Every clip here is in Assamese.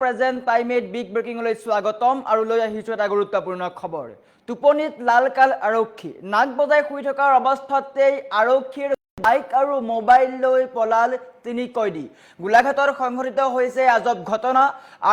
প্ৰেজেণ্ট টাইমেট বিগ ব্ৰেকিংলৈ স্বাগতম আৰু লৈ আহিছোঁ এটা গুৰুত্বপূৰ্ণ খবৰ। টোপনিত লালকাল আৰক্ষী নাক বজাই শুই থকাৰ অৱস্থাতেই আৰক্ষীৰ বাইক আৰু মোবাইল লৈ পলাল তিনি কয়দী। গোলাঘাটত সংঘটিত হৈছে আজব ঘটনা।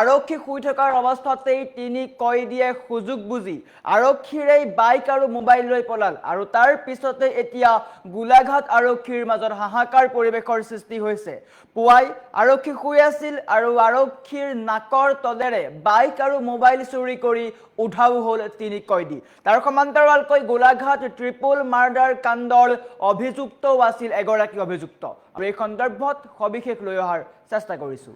আৰক্ষী শুই থকাৰ অৱস্থাতেই তিনি কয়দীয়ে সুযোগ বুজি আৰক্ষীৰ এই বাইক আৰু মোবাইল লৈ পলাল আৰু তাৰ পিছতে এতিয়া গোলাঘাট আৰক্ষীৰ মাজত হাহাকাৰ পৰিৱেশৰ সৃষ্টি হৈছে। পুৱাই আৰক্ষী শুই আছিল আৰু আৰক্ষীৰ নাকৰ তলেৰে বাইক আৰু মোবাইল চুৰি কৰি উধাও হ'ল তিনি কয়দী। তাৰ সমান্তৰালকৈ গোলাঘাট ট্ৰিপল মাৰ্ডাৰ কাণ্ডৰ অভিযুক্তও আছিল এগৰাকী অভিযুক্ত আৰু এই সন্দৰ্ভত সবিশেষ লৈ অহাৰ চেষ্টা কৰিছোঁ।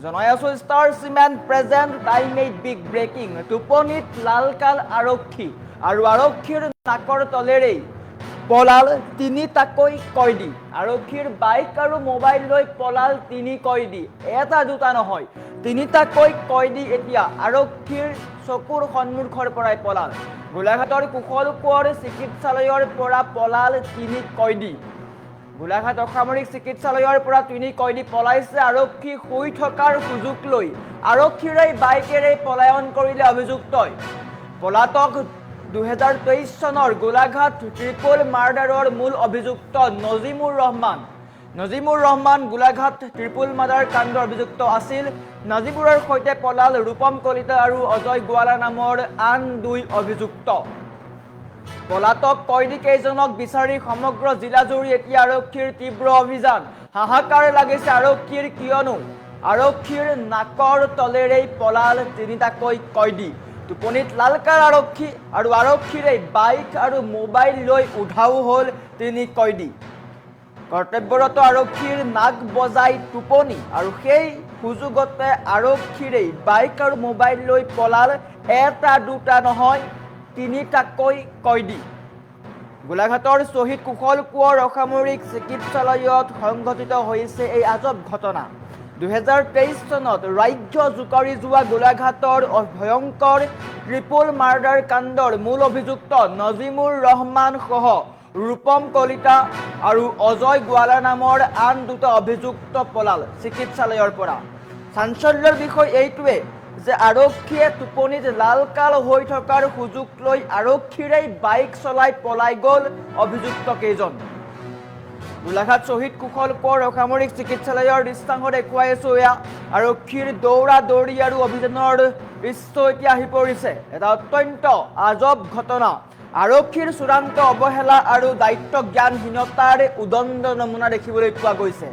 জনাই আছো ষ্টাৰ চিমেণ্ট প্ৰেজেণ্ট টাইমেট বিগ ব্ৰেকিং। টোপনিত লালকাল আৰক্ষী আৰু আৰক্ষীৰ নাকৰ তলেৰেই পলাল তিনিটাকৈ কয়দী। আৰক্ষীৰ বাইক আৰু মোবাইল লৈ পলাল তিনি কয়দী। এটা দুটা নহয়, তিনিটাকৈ কয়দী এতিয়া আৰক্ষীৰ চকুৰ সন্মুখৰ পৰাই পলাল। গোলাঘাটৰ কুশল কোঁৱৰ চিকিৎসালয়ৰ পৰা পলাল তিনি কয়দী। গোলাঘাট অসামৰিক চিকিৎসালয়ৰ পৰা তিনি কয়দী পলাইছে। আৰক্ষী শুই থকাৰ সুযোগ লৈ আৰক্ষীৰে বাইকেৰে পলায়ন কৰিলে অভিযুক্তই। পলাতক 2023 চনৰ গোলাঘাট ট্ৰিপল মাৰ্ডাৰৰ মূল অভিযুক্ত নজিমুৰ ৰহমান। নজিমুৰ ৰহমান গোলাঘাট ট্ৰিপল মাৰ্ডাৰ কাণ্ডৰ অভিযুক্ত আছিল। নজিমুৰৰ সৈতে পলাল ৰূপম কলিতা আৰু অজয় গোৱালা নামৰ আন দুই অভিযুক্ত। পলাতক কয়দীকেইজনক বিচাৰি সমগ্ৰ জিলাজুৰি এতিয়া আৰক্ষীৰ তীব্ৰ অভিযান। হাহাকাৰ লাগিছে আৰক্ষীৰ, কিয়নো আৰক্ষীৰ নাকৰ তলেৰেই পলাল তিনিটাকৈ কয়দী। টোপনিত লালকাল আৰক্ষী আৰু আৰক্ষীৰে বাইক আৰু মোবাইল লৈ উধাও হ'ল তিনি কয়দী। কৰ্তব্যৰত আৰক্ষীৰ নাক বজাই টোপনি আৰু সেই সুযোগতে আৰক্ষীৰে বাইক আৰু মোবাইল লৈ পলাল এটা দুটা নহয়, তিনিটাকৈ কয়দী। গোলাঘাটৰ শ্বহীদ কুশল কোঁৱৰ অসামৰিক চিকিৎসালয়ত সংঘটিত হৈছে এই আজব ঘটনা। 2023 চনত ৰাজ্য জোকাৰি যোৱা গোলাঘাটৰ ভয়ংকৰ ট্ৰিপল মাৰ্ডাৰ কাণ্ডৰ মূল অভিযুক্ত নজিমুৰ ৰহমান সহ ৰূপম কলিতা আৰু অজয় গোৱালা নামৰ আন দুটা অভিযুক্ত পলাল চিকিৎসালয়ৰ পৰা। চাঞ্চল্যৰ বিষয় এইটোৱে যে আৰক্ষীয়ে টোপনিত লালকাল হৈ থকাৰ সুযোগ লৈ আৰক্ষীৰেই বাইক চলাই পলাই গ'ল অভিযুক্ত কেইজন। গোলাঘাট শ্বহীদ কুশল কোঁৱৰ অসামৰিক চিকিৎসালয়ৰ দৃশ্যাংশ দেখুৱাইছো। এয়া আৰক্ষীৰ দৌৰা দৌৰি আৰু অভিযানৰ দৃশ্য এতিয়া আহি পৰিছে। এটা অত্যন্ত আজব ঘটনা। আৰক্ষীৰ চূড়ান্ত অৱহেলা আৰু দায়িত্ব জ্ঞানহীনতাৰ উদণ্ড নমুনা দেখিবলৈ পোৱা গৈছে।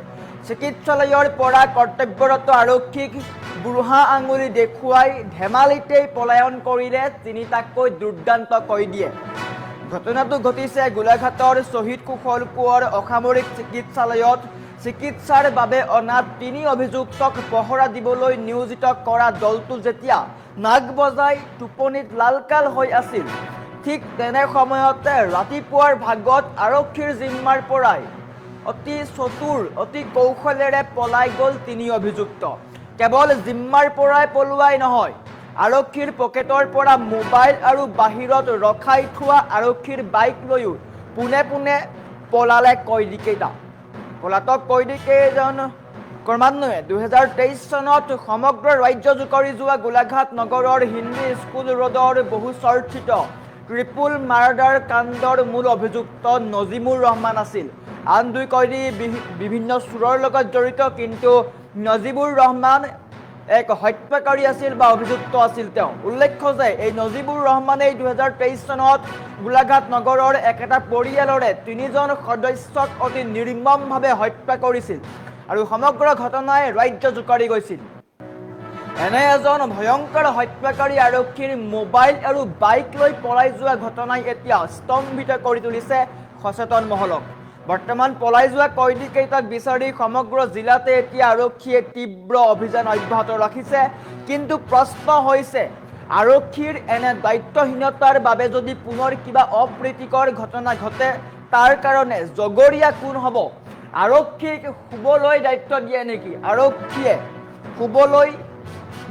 চিকিৎসালয়ৰ পৰা কৰ্তব্যৰত আৰক্ষীক বুঢ়া আঙুলি দেখুৱাই ধেমালিতেই পলায়ন কৰিলে তিনিটাকৈ দুৰ্দান্ত কয়দীয়ে। ঘটনাটো ঘটিছে গোলাঘাটৰ শ্বহীদ কুশল কোঁৱৰ অসামৰিক চিকিৎসালয়ত। চিকিৎসাৰ বাবে অনা তিনি অভিযুক্তক পহৰা দিবলৈ নিয়োজিত কৰা দলটো যেতিয়া নাক বজাই টোপনিত লালকাল হৈ আছিল, ঠিক তেনে সময়তে ৰাতিপুৱাৰ ভাগত আৰক্ষীৰ জিম্মাৰ পৰাই অতি চতুৰ, অতি কৌশলেৰে পলাই গ'ল তিনি অভিযুক্ত। কেৱল জিম্মাৰ পৰাই পলোৱাই নহয়, আৰক্ষীৰ পকেটৰ পৰা মোবাইল আৰু বাহিৰত ৰখাই থোৱা আৰক্ষীৰ বাইক লৈও পোনে পোনে পলালে কয়দীকেইটা। পলাতক কয়দীকেইজন ক্ৰমান্বয়ে 2023 চনত সমগ্ৰ ৰাজ্য জোকাৰি যোৱা গোলাঘাট নগৰৰ হিন্দী স্কুল ৰোডৰ বহু চৰ্চিত ট্ৰিপল মাৰ্ডাৰ কাণ্ডৰ মূল অভিযুক্ত নজিমুৰ ৰহমান আছিল। আন দুই কয়দী বিভিন্ন চোৰৰ লগত জড়িত, কিন্তু নজিবুৰ ৰহমান এক হত্যাকাৰী আছিল বা অভিযুক্ত আছিল তেওঁ। উল্লেখ্য যে এই নজিবুৰ ৰহমানেই 2023 চনত গোলাঘাট নগৰৰ একেটা পৰিয়ালৰে তিনিজন সদস্যক অতি নিৰ্মমভাৱে হত্যা কৰিছিল আৰু সমগ্ৰ ঘটনাই ৰাজ্য জোকাৰি গৈছিল। এনে এজন ভয়ংকৰ হত্যাকাৰী আৰক্ষীৰ মোবাইল আৰু বাইক লৈ পলাই যোৱা ঘটনাই এতিয়া স্তম্ভিত কৰি তুলিছে সচেতন মহলক। বৰ্তমান পলাই যোৱা কয়দীকেইটাক বিচাৰি সমগ্ৰ জিলাতে এতিয়া আৰক্ষীয়ে তীব্ৰ অভিযান অব্যাহত ৰাখিছে। কিন্তু প্ৰশ্ন হৈছে, আৰক্ষীৰ এনে দায়িত্বহীনতাৰ বাবে যদি পুনৰ কিবা অপ্ৰীতিকৰ ঘটনা ঘটে, তাৰ কাৰণে জগৰীয়া কোন হ'ব? আৰক্ষীক শুবলৈ দায়িত্ব দিয়ে নেকি? আৰক্ষীয়ে শুবলৈ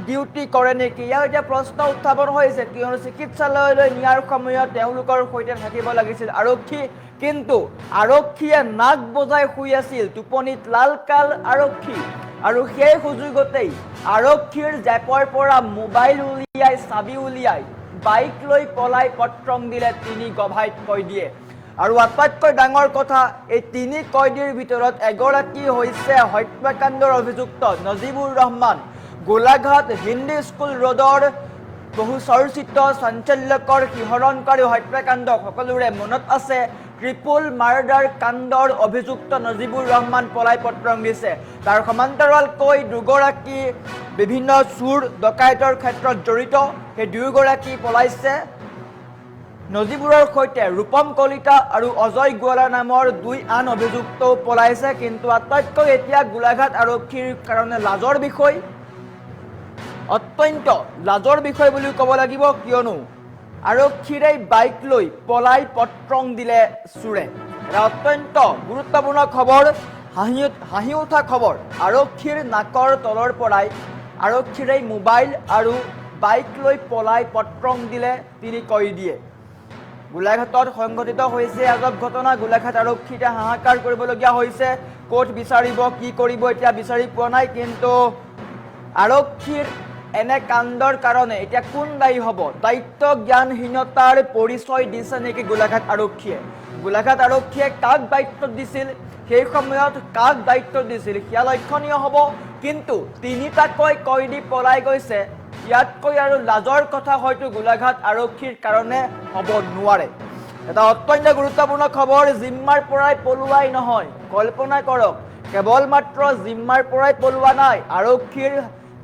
ডিউটি কৰে নেকি? ইয়াৰ এতিয়া প্ৰশ্ন উত্থাপন হৈছে, কিয়নো চিকিৎসালয়লৈ নিয়াৰ সময়ত তেওঁলোকৰ সৈতে থাকিব লাগিছিল আৰক্ষী, কিন্তু আৰক্ষীয়ে নাক বজাই শুই আছিল। টোপনিত লালকাল আৰক্ষী আৰু সেই সুযোগতেই আৰক্ষীৰ জেপৰ পৰা মোবাইল উলিয়াই চাবি উলিয়াই বাইক লৈ পলাই পত্ৰং দিলে তিনি গভাইত কয়দীয়ে। আৰু আটাইতকৈ ডাঙৰ কথা, এই তিনি কয়দীৰ ভিতৰত এগৰাকী হৈছে হত্যাকাণ্ডৰ অভিযুক্ত নজিবুৰ ৰহমান। গোলাঘাট হিন্দী স্কুল ৰোডৰ বহু চৰ্চিত চাঞ্চল্যকৰ শিহৰণকাৰী হত্যাকাণ্ড সকলোৰে মনত আছে। ট্ৰিপল মাৰ্ডাৰ কাণ্ডৰ অভিযুক্ত নজিবুৰ ৰহমান পলাই পত্ৰং দিছে। তাৰ সমান্তৰালকৈ দুগৰাকী বিভিন্ন চুৰ ডকাইতৰ ক্ষেত্ৰত জড়িত, সেই দুয়োগৰাকী পলাইছে। নজিবুৰৰ সৈতে ৰূপম কলিতা আৰু অজয় গোৱালা নামৰ দুই আন অভিযুক্তও পলাইছে। কিন্তু আটাইতকৈ এতিয়া গোলাঘাট আৰক্ষীৰ কাৰণে লাজৰ বিষয়, অত্যন্ত লাজৰ বিষয় বুলি ক'ব লাগিব, কিয়নো আৰক্ষীৰে বাইক লৈ পলাই পত্ৰং দিলে চোৰে। এটা অত্যন্ত গুৰুত্বপূৰ্ণ খবৰ, হাঁহি উঠা খবৰ। আৰক্ষীৰ নাকৰ তলৰ পৰাই আৰক্ষীৰে মোবাইল আৰু বাইক লৈ পলাই পত্ৰং দিলে তিনি কয়দীয়ে। গোলাঘাটত সংঘটিত হৈছে আজব ঘটনা। গোলাঘাট আৰক্ষী এতিয়া হাহাকাৰ কৰিবলগীয়া হৈছে। ক'ত বিচাৰিব, কি কৰিব এতিয়া বিচাৰি পোৱা নাই। কিন্তু আৰক্ষীৰ এনে কাণ্ডৰ কাৰণে এতিয়া কোন দায়ী হ'ব? দায়িত্ব জ্ঞানহীনতাৰ পৰিচয় দিছে নেকি গোলাঘাট আৰক্ষীয়ে? গোলাঘাট আৰক্ষীয়ে কাক দায়িত্ব দিছিল, সেই সময়ত কাক দায়িত্ব দিছিল সেয়া লক্ষণীয় হ'ব। কিন্তু তিনিটাকৈ কয়দী পলাই গৈছে, ইয়াতকৈ আৰু লাজৰ কথা হয়তো গোলাঘাট আৰক্ষীৰ কাৰণে হ'ব নোৱাৰে। এটা অত্যন্ত গুৰুত্বপূৰ্ণ খবৰ, জিম্মাৰ পৰাই পলোৱাই নহয়। কল্পনা কৰক, কেৱল মাত্ৰ জিম্মাৰ পৰাই পলোৱা নাই, আৰক্ষীৰ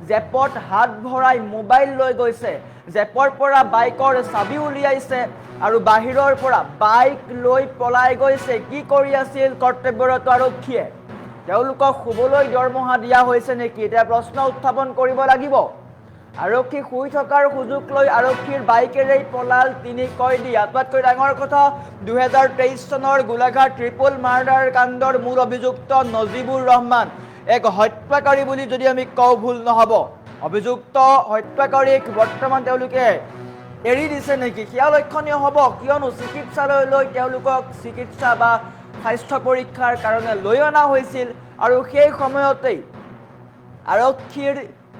জেপত হাত ভৰাই মোবাইল লৈ গৈছে, জেপৰ পৰা বাইকৰ চাবি উলিয়াইছে আৰু বাহিৰৰ পৰা বাইক লৈ পলাই গৈছে। কি কৰি আছিল কৰ্তব্যৰত আৰক্ষীয়ে? তেওঁলোকক শুবলৈ দৰমহা দিয়া হৈছে নেকি? এতিয়া প্ৰশ্ন উত্থাপন কৰিব লাগিব। আৰক্ষী শুই থকাৰ সুযোগ লৈ আৰক্ষীৰ বাইকেৰেই পলাল তিনি কয়দী। আটাইতকৈ ডাঙৰ কথা, 2023 চনৰ গোলাঘাট ট্ৰিপল মাৰ্ডাৰ কাণ্ডৰ মূল অভিযুক্ত নজিবুৰ ৰহমান এক হত্যাকাৰী বুলি যদি আমি কওঁ ভুল নহ'ব। অভিযুক্ত হত্যাকাৰীক বৰ্তমান তেওঁলোকে এৰি দিছে নেকি সেয়া লক্ষণীয় হ'ব, কিয়নো চিকিৎসালয়লৈ তেওঁলোকক চিকিৎসা বা স্বাস্থ্য পৰীক্ষাৰ কাৰণে লৈ অনা হৈছিল। আৰু সেই সময়তেই আৰক্ষীৰ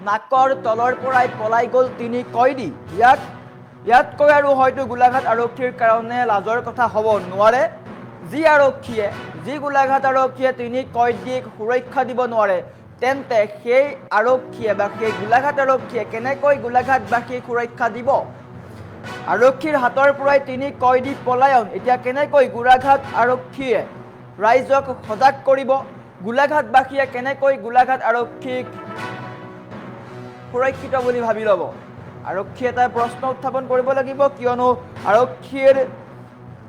নাকৰ তলৰ পৰাই পলাই গ'ল তিনি কয়দী। ইয়াতকৈ আৰু হয়তো গোলাঘাট আৰক্ষীৰ কাৰণে লাজৰ কথা হ'ব নোৱাৰে। যি গোলাঘাট আৰক্ষীয়ে তিনি কয়দীক সুৰক্ষা দিব নোৱাৰে, তেন্তে সেই আৰক্ষীয়ে বা সেই গোলাঘাট আৰক্ষীয়ে কেনেকৈ গোলাঘাটবাসীক সুৰক্ষা দিব? আৰক্ষীৰ হাতৰ পৰাই তিনি কয়দী পলায়ন এতিয়া কেনেকৈ গোলাঘাট আৰক্ষীয়ে ৰাইজক সজাগ কৰিব? গোলাঘাটবাসীয়ে কেনেকৈ গোলাঘাট আৰক্ষীক সুৰক্ষিত বুলি ভাবি ল'ব? আৰক্ষীয়ে এটা প্ৰশ্ন উত্থাপন কৰিব লাগিব, কিয়নো আৰক্ষীৰ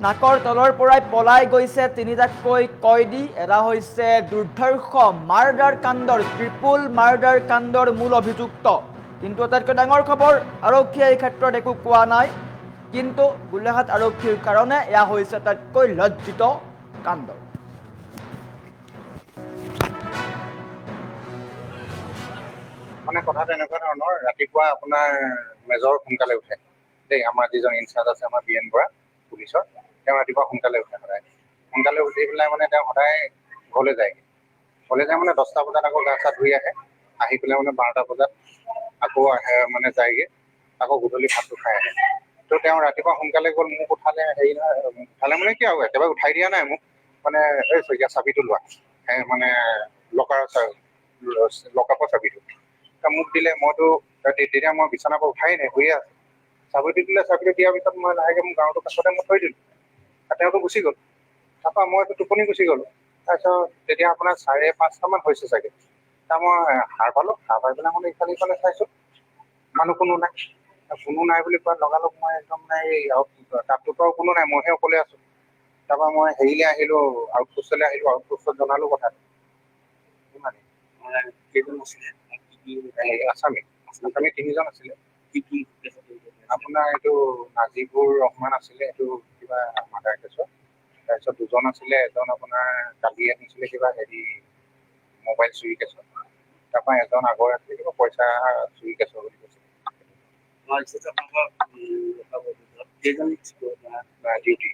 নাকৰ তলৰ পৰাই পলাই গৈছে তিনিটাকৈ কয়দী। এটা হৈছে দুৰ্ধৰ্ষ মাৰ্ডাৰ কাণ্ডৰ, ট্ৰিপল মাৰ্ডাৰ কাণ্ডৰ মূল অভিযুক্ত। কিন্তু আটাইতকৈ ডাঙৰ খবৰ, আৰক্ষীয়ে এই ক্ষেত্ৰত একো কোৱা নাই। কিন্তু গোলাঘাট আৰক্ষীৰ কাৰণে এয়া হৈছে আটাইতকৈ লজ্জিত কাণ্ড। মানে কথাটো এনেকুৱা ধৰণৰ, ৰাতিপুৱা আপোনাৰ মেজৰ সোনকালে উঠে দেই। আমাৰ যিজন ইনচাৰ্জ আছে আমাৰ BN বৰা পুলিচৰ, তেওঁ ৰাতিপুৱা সোনকালে উঠে। সদায় সোনকালে উঠি পেলাই মানে তেওঁ সদায় ঘৰলৈ যায় মানে 10টা বজাত আকৌ গা চা ধুই আহি পেলাই মানে 12টা বজাত আকৌ আহে, মানে যায়গৈ, আকৌ গধূলি ভাতটো খাই আহে। তো তেওঁ ৰাতিপুৱা সোনকালে গ'ল, মোক উঠালে। হেৰি নহয়, উঠালে মানে কি আৰু একেবাৰে উঠাই দিয়া নাই মোক, মানে এই শইকীয়া চাবিটো লোৱা, মানে লকআপৰ চাবিটো মোক দিলে। মইতো তেতিয়া মই বিচনাৰ পৰা উঠাই নাই, শুয়ে আছো। চাবিটো দিলে, চাবিটো দিয়াৰ পিছত মই লাহেকে মোৰ গাঁৱটোৰ কাষতে মই থৈ দিলোঁ। তেওঁতো গুচি গ'ল। তাৰপৰা মইতো টোপনি গুচি গ'লোঁ। তাৰপিছত তেতিয়া আপোনাৰ 5:30মান হৈছে চাগে, তাৰ মই সাৰ পালোঁ। সাৰ পাই পেলাই মানে ইফালে ইফালে চাইছোঁ, মানুহ কোনো নাই বুলি কোৱাত লগালগ মই একদম এই তাতটোৰ পৰাও কোনো নাই, মইহে অকলে আছোঁ। তাৰপৰা মই হেৰিলৈ আহিলোঁ, আউটপোষ্টলৈ আহিলোঁ। আউটপোষ্টত জনালোঁ কথাটো। কেইজন আছিলে? আছামী 3জন আছিলে। আপোনাৰ এইটো নাজিবুৰ ৰহমান আছিলে, এইটো কিবা মাৰ্ডাৰ কেছৰ। তাৰপিছত 2জন আছিলে, এজন আপোনাৰ কালি আনিছিলে কিবা হেৰি মোবাইল চুৰি কেছৰ। তাৰপৰা এজন আগৰ আছিলে কিবা পইচা চুৰি কেছৰ বুলি কৈছিলে। ডিউটি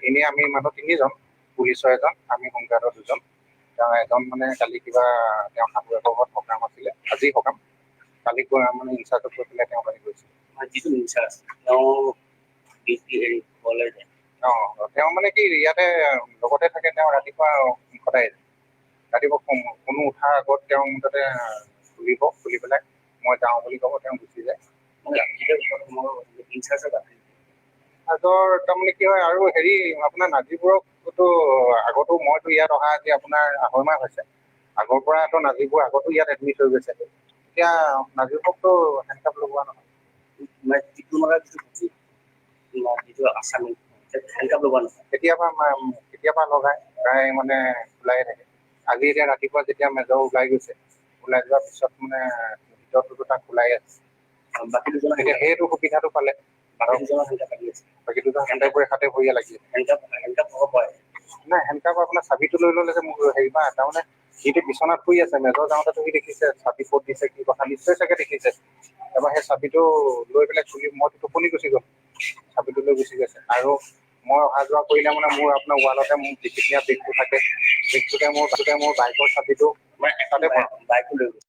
এনেই আমি মানুহ 3জন, পুলিচৰ এজন, আমি হোমগাৰ্ডৰ 2জন। তেওঁ এজন মানে কালি কিবা তেওঁ শাহুৱেকৰ ঘৰত সকাম আছিলে, আজি সকাম, কালি মানে ইনচাৰ্জক কৈ পেলাই তেওঁ কালি গৈছিল। যিটো ইনচাৰ্জ তেওঁ হেৰি ক'লে যে তেওঁ মানে কি ইয়াতে লগতে থাকে, তেওঁ ৰাতিপুৱা সদায় ৰাতিপুৱা কোনো উঠাৰ আগত তেওঁ মুঠতে খুলি পেলাই মই যাওঁ বুলি ক'ব, তেওঁ গুচি যায়। আগৰ তাৰমানে কি হয় আৰু হেৰি আপোনাৰ নাজিবোৰকতো আগতো মইতো ইয়াত অহা আজি আপোনাৰ 2.5 মাহ হৈছে, আগৰ পৰাতো নাজিবোৰ আগতো ইয়াত এডমিট হৈ গৈছে। এতিয়া নাজিবোৰকতো হেণ্ডকাপ লগোৱা নহয়, যিটো আছামী হেণ্ডকাপ লগোৱা নহয়, কেতিয়াবা লগাই, প্ৰায় মানে ওলাই থাকে। আজি এতিয়া ৰাতিপুৱা যেতিয়া মেজৰ ওলাই গৈছে, ওলাই যোৱাৰ পিছত মানে ভিতৰতো তাক ওলাই আছে, বাকী দুজনৰ এতিয়া সেইটো সুবিধাটো পালে। বাকী দুজনৰ হেণ্ডকাপ লাগি আছে, বাকী দুজন হেণ্ডকাপ হাতে ভৰিয়ে লাগি আছে। হেণ্ডকাপ হ'ব পাৰে নাই, হেণ্ডকাপ আপোনাৰ চাবিটো লৈ ল'লে যে মোৰ হেৰি পৰা তাৰমানে সিটো বিচনাত শুই আছে, মেজৰ যাওঁতেতো সি দেখিছে চাবি ক'ত দিছে কি কথা নিশ্চয় চাগে দেখিছে। তাৰপৰা সেই চাবিটো লৈ পেলাই মইতো টোপনি গুচি গ'ল, চাবিটো লৈ গুচি গৈছে। আৰু মই অহা যোৱা কৰিলে মানে মোৰ আপোনাৰ ৱালতে মোৰ বেগটো থাকে, বেগটোতে মোৰ বাইকৰ চাবিটো বাইকো লৈ গৈছে।